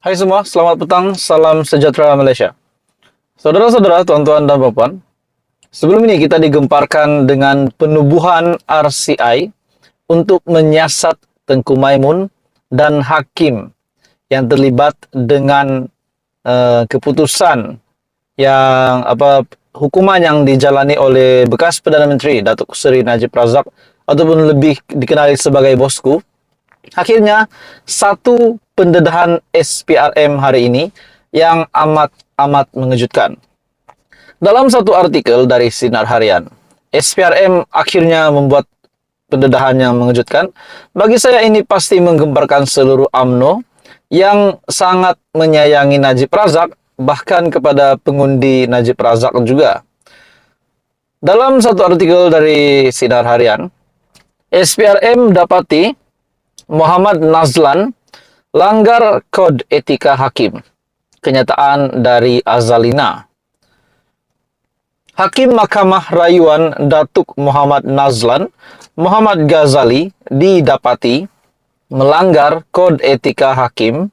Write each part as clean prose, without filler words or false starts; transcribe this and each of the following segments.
Hai semua, selamat petang, salam sejahtera Malaysia. Saudara-saudara, tuan-tuan dan puan, sebelum ini kita digemparkan dengan penubuhan RCI untuk menyiasat Tengku Maimun dan hakim yang terlibat dengan keputusan hukuman yang dijalani oleh bekas Perdana Menteri Datuk Seri Najib Razak ataupun lebih dikenali sebagai Bosku. Akhirnya, satu pendedahan SPRM hari ini yang amat mengejutkan. Dalam satu artikel dari Sinar Harian, SPRM akhirnya membuat pendedahan yang mengejutkan. Bagi saya ini pasti menggemparkan seluruh UMNO yang sangat menyayangi Najib Razak, bahkan kepada pengundi Najib Razak juga. Dalam satu artikel dari Sinar Harian, SPRM dapati Muhammad Nazlan langgar kod etika hakim. Kenyataan dari Azalina. Hakim Mahkamah Rayuan Datuk Muhammad Nazlan, Muhammad Ghazali didapati melanggar kod etika hakim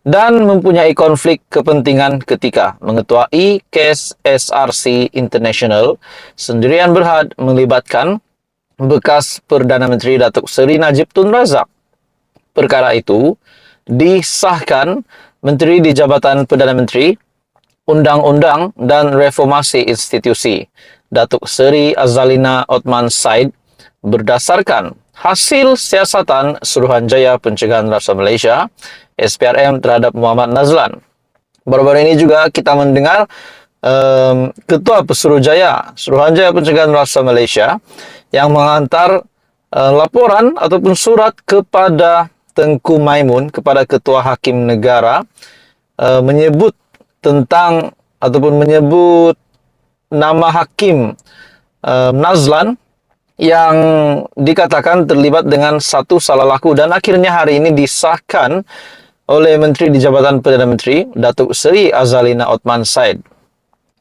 dan mempunyai konflik kepentingan ketika mengetuai kes SRC International Sendirian Berhad melibatkan bekas Perdana Menteri Datuk Seri Najib Tun Razak. Perkara itu disahkan Menteri di Jabatan Perdana Menteri, Undang-Undang dan Reformasi Institusi, Datuk Seri Azalina Othman Said, berdasarkan hasil siasatan Suruhanjaya Pencegahan Rasa Malaysia, SPRM terhadap Muhammad Nazlan. Baru-baru ini juga kita mendengar Ketua Suruhanjaya Pencegahan Rasa Malaysia yang menghantar laporan ataupun surat kepada Tengku Maimun, kepada Ketua Hakim Negara, menyebut nama Hakim Nazlan yang dikatakan terlibat dengan satu salah laku, dan akhirnya hari ini disahkan oleh Menteri di Jabatan Perdana Menteri Datuk Seri Azalina Othman Said.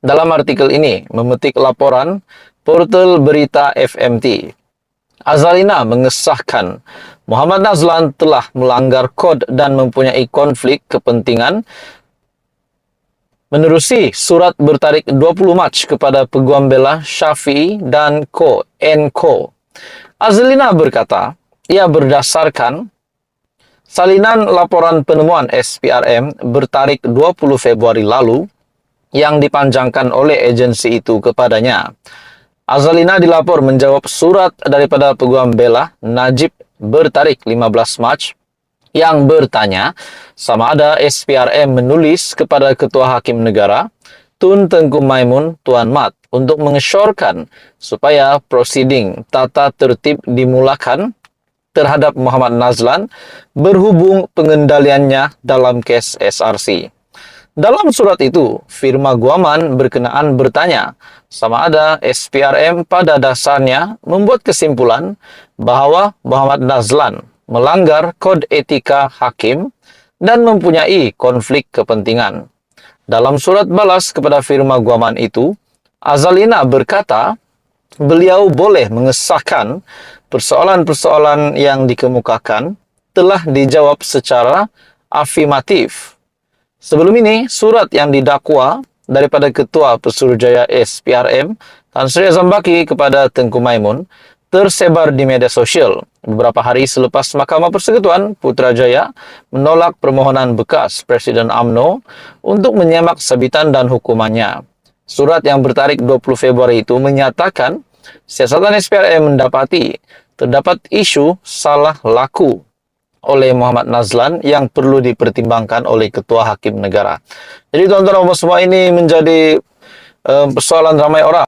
Dalam artikel ini memetik laporan portal berita FMT. Azalina mengesahkan Muhammad Nazlan telah melanggar kod dan mempunyai konflik kepentingan menerusi surat bertarik 20 Mac kepada Peguam Bela Syafiee dan Co. Azalina berkata, ia berdasarkan salinan laporan penemuan SPRM bertarik 20 Februari lalu yang dipanjangkan oleh agensi itu kepadanya. Azalina dilapor menjawab surat daripada Peguam Bela Najib bertarik 15 Mac yang bertanya sama ada SPRM menulis kepada Ketua Hakim Negara Tun Tengku Maimun Tuan Mat untuk mengesyorkan supaya prosiding tata tertib dimulakan terhadap Muhammad Nazlan berhubung pengendaliannya dalam kes SRC. Dalam surat itu, firma guaman berkenaan bertanya sama ada SPRM pada dasarnya membuat kesimpulan bahawa Muhammad Nazlan melanggar kod etika hakim dan mempunyai konflik kepentingan. Dalam surat balas kepada firma guaman itu, Azalina berkata beliau boleh mengesahkan persoalan-persoalan yang dikemukakan telah dijawab secara afirmatif. Sebelum ini, surat yang didakwa daripada Ketua Pesuruhjaya SPRM Tan Sri Azam Baki kepada Tengku Maimun tersebar di media sosial beberapa hari selepas Mahkamah Persekutuan Putrajaya menolak permohonan bekas Presiden UMNO untuk menyemak sabitan dan hukumannya. Surat yang bertarik 20 Februari itu menyatakan siasatan SPRM mendapati terdapat isu salah laku oleh Muhammad Nazlan yang perlu dipertimbangkan oleh Ketua Hakim Negara. Jadi tuan-tuan dan semua, ini menjadi persoalan ramai orang.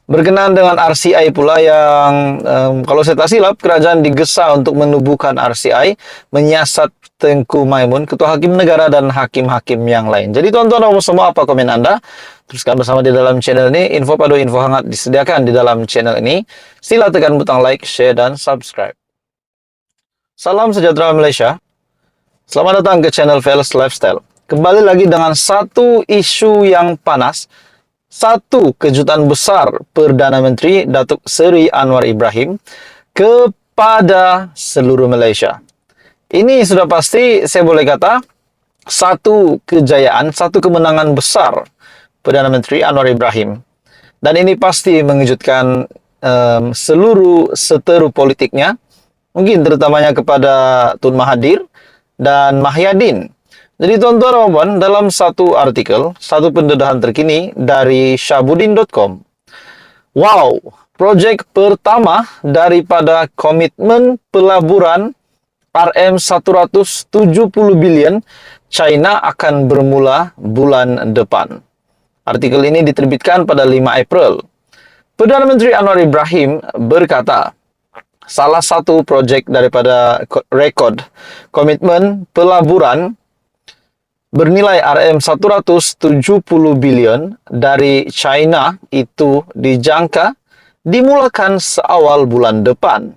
Berkenaan dengan RCI pula yang kalau saya tak silap kerajaan digesa untuk menubuhkan RCI menyiasat Tengku Maimun, Ketua Hakim Negara dan hakim-hakim yang lain. Jadi tuan-tuan dan semua, apa komen anda? Teruskan bersama di dalam channel ini. Info hangat disediakan di dalam channel ini. Sila tekan butang like, share dan subscribe. Salam sejahtera Malaysia. Selamat datang ke channel Fels Lifestyle. Kembali lagi dengan satu isu yang panas, satu kejutan besar Perdana Menteri Datuk Seri Anwar Ibrahim kepada seluruh Malaysia. Ini sudah pasti saya boleh kata satu kejayaan, satu kemenangan besar Perdana Menteri Anwar Ibrahim. Dan ini pasti mengejutkan seluruh seteru politiknya, mungkin terutamanya kepada Tun Mahathir dan Mahyadin. Jadi tuan-tuan dalam satu artikel, satu pendedahan terkini dari syahbudin.com. Wow, proyek pertama daripada komitmen pelaburan RM170 bilion China akan bermula bulan depan. Artikel ini diterbitkan pada 5 April. Perdana Menteri Anwar Ibrahim berkata, salah satu proyek daripada rekod komitmen pelaburan bernilai RM170 bilion dari China itu dijangka dimulakan seawal bulan depan.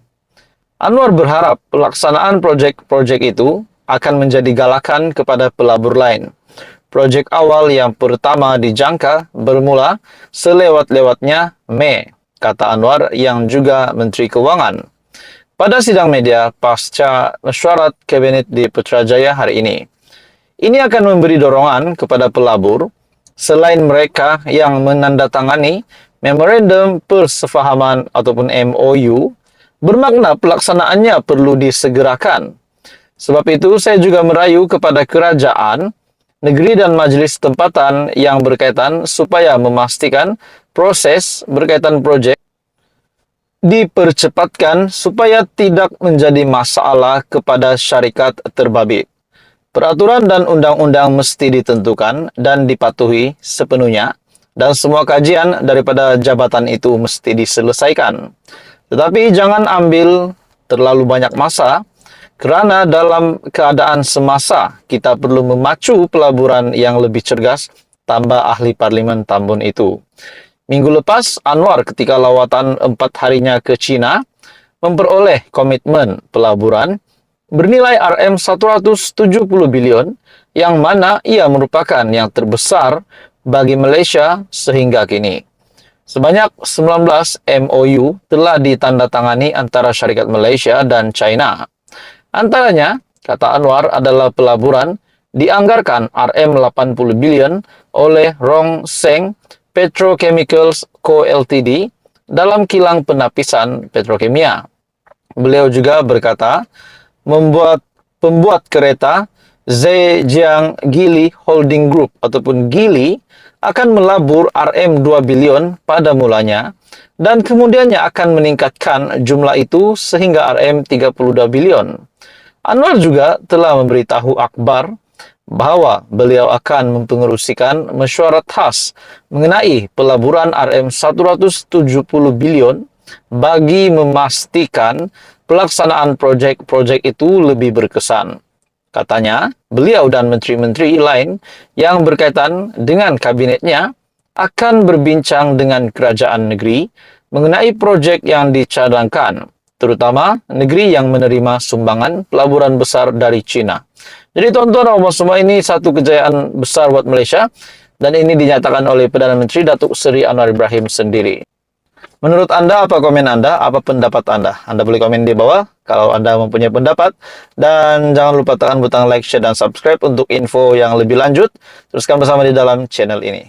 Anwar berharap pelaksanaan proyek-proyek itu akan menjadi galakan kepada pelabur lain. Proyek awal yang pertama dijangka bermula selewat-lewatnya Mei, kata Anwar yang juga Menteri Keuangan. Pada sidang media pasca mesyuarat Kabinet di Putrajaya hari ini. Ini akan memberi dorongan kepada pelabur selain mereka yang menandatangani Memorandum Persefahaman ataupun MOU, bermakna pelaksanaannya perlu disegerakan. Sebab itu saya juga merayu kepada kerajaan, negeri dan majlis tempatan yang berkaitan supaya memastikan proses berkaitan projek dipercepatkan supaya tidak menjadi masalah kepada syarikat terbabit. Peraturan dan undang-undang mesti ditentukan dan dipatuhi sepenuhnya dan semua kajian daripada jabatan itu mesti diselesaikan. Tetapi jangan ambil terlalu banyak masa kerana dalam keadaan semasa, kita perlu memacu pelaburan yang lebih cergas, tambah ahli parlimen Tambun itu. Minggu lepas, Anwar ketika lawatan 4 harinya ke China, memperoleh komitmen pelaburan bernilai RM170 bilion, yang mana ia merupakan yang terbesar bagi Malaysia sehingga kini. Sebanyak 19 MOU telah ditandatangani antara syarikat Malaysia dan China. Antaranya, kata Anwar, adalah pelaburan dianggarkan RM80 bilion oleh Rong Seng Petrochemicals Co. Ltd. dalam kilang penapisan petrokimia. Beliau juga berkata, pembuat kereta Zhejiang Geely Holding Group ataupun Geely akan melabur RM2 bilion pada mulanya dan kemudiannya akan meningkatkan jumlah itu sehingga RM32 bilion. Anwar juga telah memberitahu Akhbar bahawa beliau akan mempengerusikan mesyuarat khas mengenai pelaburan RM170 bilion bagi memastikan pelaksanaan projek-projek itu lebih berkesan. Katanya, beliau dan menteri-menteri lain yang berkaitan dengan kabinetnya akan berbincang dengan kerajaan negeri mengenai projek yang dicadangkan, terutama negeri yang menerima sumbangan pelaburan besar dari China. Jadi tuan-tuan semua, ini satu kejayaan besar buat Malaysia dan ini dinyatakan oleh Perdana Menteri Datuk Seri Anwar Ibrahim sendiri. Menurut Anda, apa komen Anda? Apa pendapat Anda? Anda boleh komen di bawah kalau Anda mempunyai pendapat. Dan jangan lupa tekan butang like, share, dan subscribe untuk info yang lebih lanjut. Teruskan bersama di dalam channel ini.